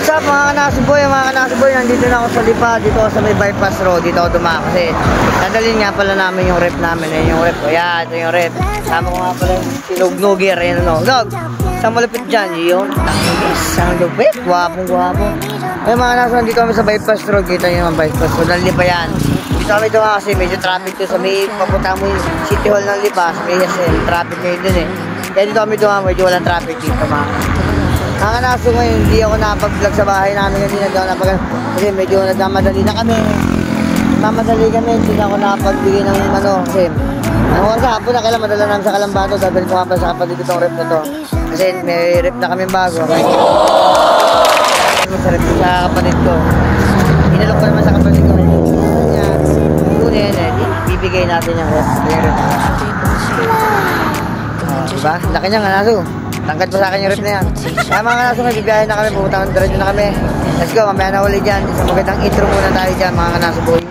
What's up mga kanasuboy, nandito na ako sa Lipa, dito ako sa may bypass road, dito ako dumaan kasi dadalhin nga pala namin yung rep namin, yung rep ko, yan, ito yung rep. Sama ko nga pala yung sinugnuger, yan ano, Dog, saan malapit dyan, yung tangis, ang lupit, gwapong. Ay mga kanasuboy, nandito kami sa bypass road, kita nyo yung bypass road, ng Lipa yan. Dito kami doon kasi medyo traffic to sa may papunta mo yung City Hall ng Lipa, sa may SM, traffic ngayon dun eh. Kaya dito kami doon, medyo walang traffic dito mga. Ang kanaso ngayon, hindi ako napag-vlog sa bahay namin kanina kasi medyo nagmamadali na kami. Hindi na ako napagbigay ng kasi ang oras sa hapon na kailan madala namin sa Kalambato, dahil ko nga pa sa kapatid itong rep na to. Kasi may rep na kami bago. Sa rep sa kapatid ko. Inalok ko naman sa kapatid ko. Kunin, bibigay natin yung rep. Diba? Laki niya nga naso. Tangkad pa sa akin yung rep na yan. Kaya mga kanaso nga, bibiyahe na kami, pupunta diretso na kami. Let's go, mamaya na ulit dyan. Isang magandang intro muna tayo dyan mga kanaso boy.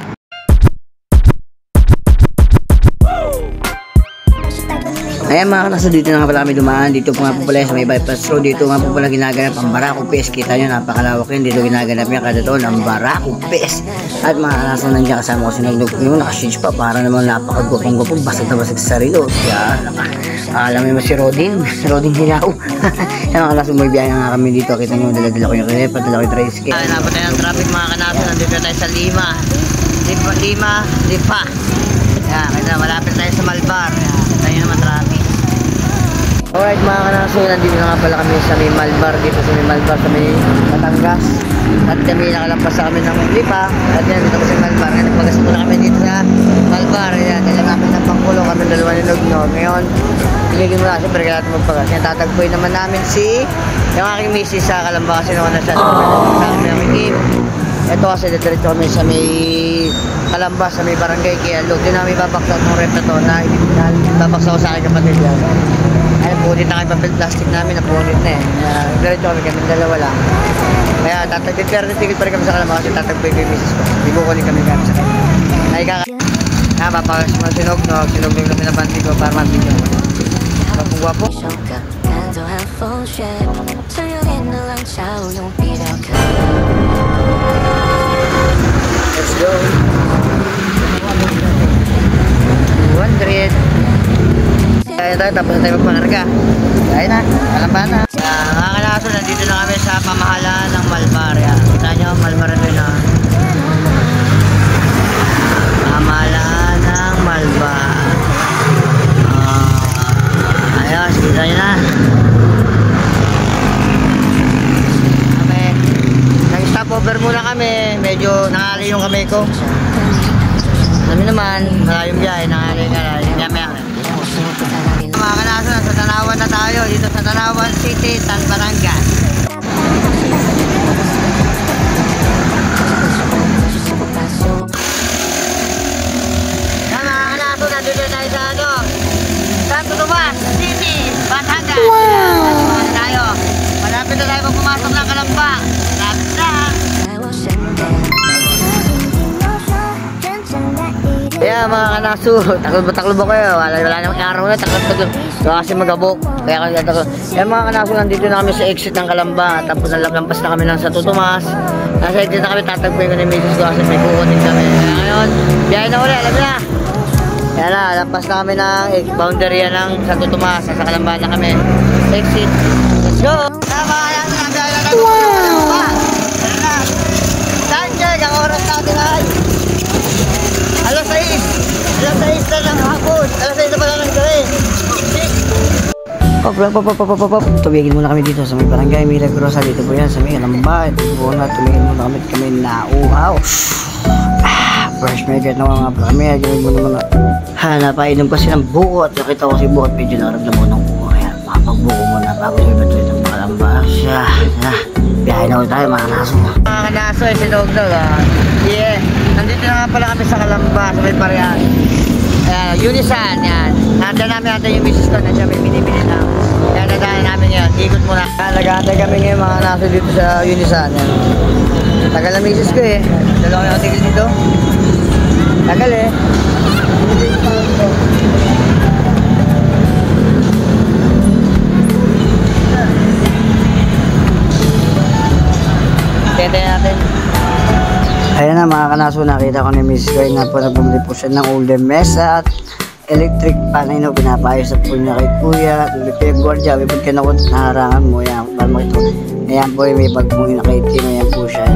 Ayan mga kanaso, dito na nga pala kami dumaan. Dito po nga po pala sa may bypass road. Dito nga po pala ginaganap ang Barako Fest. Kita nyo, napakalawak yun. Dito ginaganap niya kada taon ang Barako Fest. At mga kanaso, nandiyan kasama ko sinagdog ko yung nakashage pa para naman napakagwapong-gwapong basag na basag sa sarilo. Kaya alam mo si Rodin Hilaw. Yan mga kanaso, may biyahe nga kami dito. Kita nyo, dala-dala ko yung rep, dala ko yung tricycle. Ay, napatay ng traffic mga kanaso. Nandito tayo sa Lipa. Yan, kaya malapit tayo sa Malbar. Tayo naman traffic. Alright mga kanaso, nandito na nga pala kami sa may Malbar. Dito sa may Malbar, sa may Batangas. At kami nakalampas sa kami ng Lipa. At yan, dito sa Malbar. Ngayon, nagpagas muna kami dito sa Malbar. Yan, kailangan namin ng pangkulo. Kami dalawa ni Lugnog. Ngayon, piligin mo na, siyempre kailangan natin magpagas. Yan, tatagpuin naman namin yung aking misis sa Kalamba kasi naman na siya. Sa akin namin game. Ito kasi diretso kami sa may Kalamba, sa may barangay Kialog. Doon namin babaksa itong rep na to na babaksa ko sa akin kapatid yan. Ay, punit na kayo papel plastic namin, napunit na eh. Diretso kami dalawa lang. Kaya ticket pa rin kami sa Kalamba kasi tatagpuin ko yung misis ko. Hindi ko kunin kami kami sa kanya. Papakas mo sinugnog namin na bandi ko para mabigyan mo. Gwapo. Let's go. 200. Kaya tayo, tapos na tayo magpangarga. Kaya na, kalaban na. Mga kanaso, nandito na kami sa pamahalaan ng Malbar. Kita nyo, Malbar ito na. Pamahalaan ng Malbar. Ayos, kita nyo na. Nag-stop over muna kami. Medyo nangali yung kamay ko. Alam naman, malayong biyahe, nangali yung kamay. Mga kanaso, sa Tanawan na tayo. Dito sa Tanawan City, San Barangas. Mga kanaso, nandito tayo sa Santo Tomas City, Batangas. Wow! Tayo. Malapit na tayo pumasok ng Kalamba. Malapit na. Kaya mga kanaso, taklob ako kayo. Wala namang araw na, taklob. So kasi magabok. Kaya mga kanaso, nandito na kami sa exit ng Kalamba. Tapos nalaglampas na kami ng Santo Tomas. Nasa exit na kami, tatagpuin ko ni Mrs. ko kasi may kukunin kami. Kaya ngayon, biyahe na ulit, alam na. Kaya na, lampas na kami ng boundary ng Santo Tomas. Nasa Kalamba na kami. Exit. Let's go! Wow! Sanjay, ang oras natin ay alas 6 na ng hapon. Alas 6 na pala ng gabi. Tumigil muna kami dito sa may barangay Milagrosa. Dito po yan sa may Kalamba. Tumigil muna kami nauhaw. Fresh maker na mga kami. Gawin mo naman na napainom kasi ng buko. At nakita ko si buko at medyo naramdam mo ng buko. Kaya makapagbuko muna bago sa iba't ng Kalamba. Biyahe na ulit tayo mga kanaso. Mga kanaso, sinugnog yeah. Nandito na nga pala kami sa Kalamba, sa may Parian. Unisan, yan. Nandiyan namin yung misis ko, nandiyan may binibili na. Kaya nadaan namin yan, ikot muna. Nag-aantay kami ngayon mga kanaso dito sa Unisan. Yan. Tagal na misis ko eh. Dalawa yung tigil dito. Tagal eh. Hintay natin. Ayan na mga kanaso, nakita ko ni Miss Kay na po nagbumili po siya ng older mesa at electric pan. Ay no, pinapayos na po niya kay kuya. Lipig gwardiya, wipag ka na ko naharangan mo. Ayan, para mo ito. Ayan po, may bag mo inakaitin. Ayan po siya.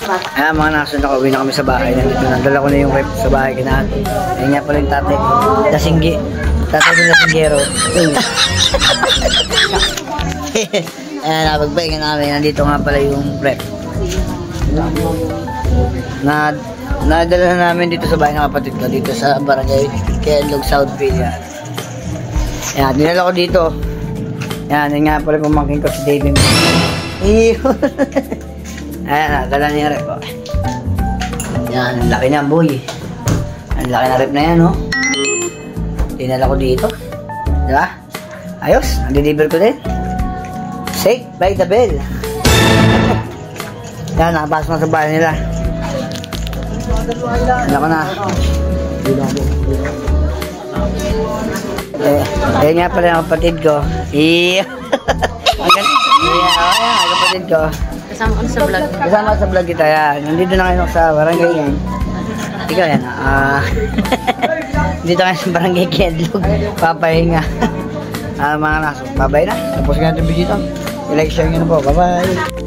Ayan mga nasunod, nakauwi na kami sa bahay. Nandala ko na yung rep sa bahay kina ate. Ayan nga pala yung tate. Tate yung lasinggero. Ayan, napagpahinga namin. Nandito nga pala yung rep. Nadala na namin dito sa bahay ng kapatid ko. Dito sa barangay Kenlog, South Villa. Ayan, dinala ko dito. Ayan, yun nga pala pumangkin ko si David. Ayan, dala niya rep. Yan, ang laki niya, boy. Ang laki na rep na yan, no? Dinala ko dito. Diba? Ayos, ang-deliver ko din. Shake by the bell. Yan, nakapasok na sa bahay nila. Ano ko na? Ayan nga pala yung kapatid ko. Ang kapatid ko. Kasama ko sa vlog. Kasama sa vlog kita yan. Nandito na kayo sa barangay yan. Ikaw yan. Dito kayo sa barangay Kenlog. Papahinga. Mga naso. Bye-bye na. Tapos nga natin video. I-like, share nyo na po. Bye-bye.